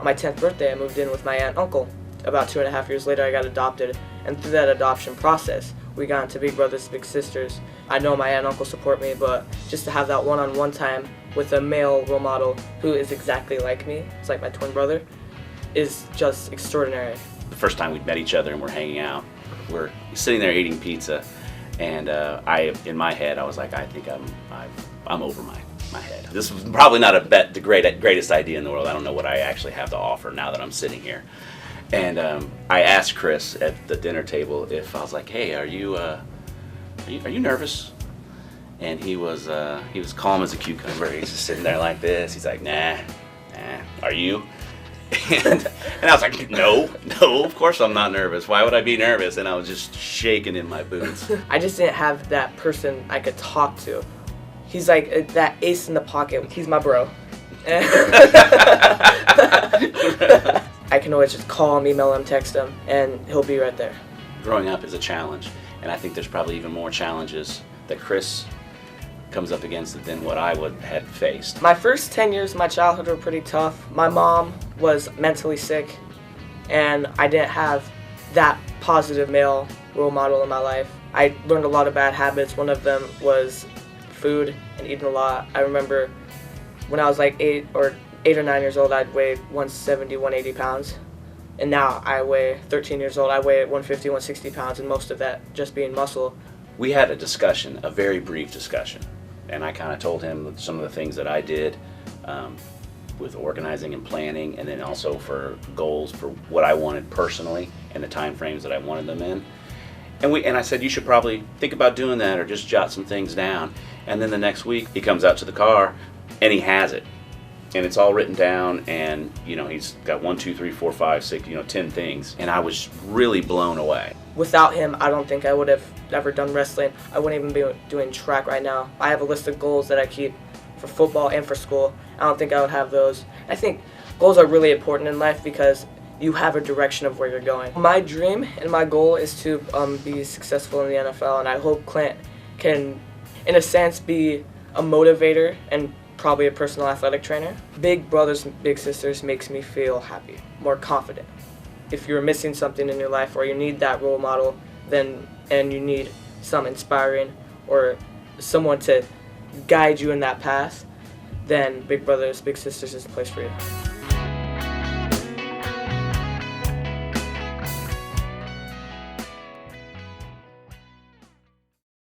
On my 10th birthday, I moved in with my aunt and uncle. About 2.5 years later, I got adopted, and through that adoption process, we got into Big Brothers Big Sisters. I know my aunt and uncle support me, but just to have that one-on-one time with a male role model who is exactly like me, it's like my twin brother, is just extraordinary. The first time we'd met each other and we're hanging out, we're sitting there eating pizza, and in my head, I was like, I think I'm over my head. This was probably not the greatest idea in the world. I don't know what I actually have to offer now that I'm sitting here. And I asked Chris at the dinner table if I was like, hey, are you nervous? And he was calm as a cucumber. He's just sitting there like this. He's like, nah. Are you? And I was like, no, of course I'm not nervous. Why would I be nervous? And I was just shaking in my boots. I just didn't have that person I could talk to. He's like that ace in the pocket. He's my bro. I can always just call him, email him, text him, and he'll be right there. Growing up is a challenge, and I think there's probably even more challenges that Chris comes up against than what I would have faced. My first 10 years of my childhood were pretty tough. My mom was mentally sick, and I didn't have that positive male role model in my life. I learned a lot of bad habits. One of them was food and eating a lot. I remember when I was like 8 or 9 years old, I'd weigh 170, 180 pounds. And now I weigh 13 years old, I weigh 150, 160 pounds, and most of that just being muscle. We had a discussion, a very brief discussion, and I kind of told him some of the things that I did with organizing and planning, and then also for goals for what I wanted personally and the time frames that I wanted them in. And I said, you should probably think about doing that or just jot some things down. And then the next week, he comes out to the car, and he has it. And it's all written down, and he's got 1, 2, 3, 4, 5, 6, 10 things. And I was really blown away. Without him, I don't think I would have ever done wrestling. I wouldn't even be doing track right now. I have a list of goals that I keep for football and for school. I don't think I would have those. I think goals are really important in life because you have a direction of where you're going. My dream and my goal is to be successful in the NFL, and I hope Clint can, in a sense, be a motivator and probably a personal athletic trainer. Big Brothers Big Sisters makes me feel happy, more confident. If you're missing something in your life or you need that role model, and you need some inspiring or someone to guide you in that path, then Big Brothers Big Sisters is the place for you.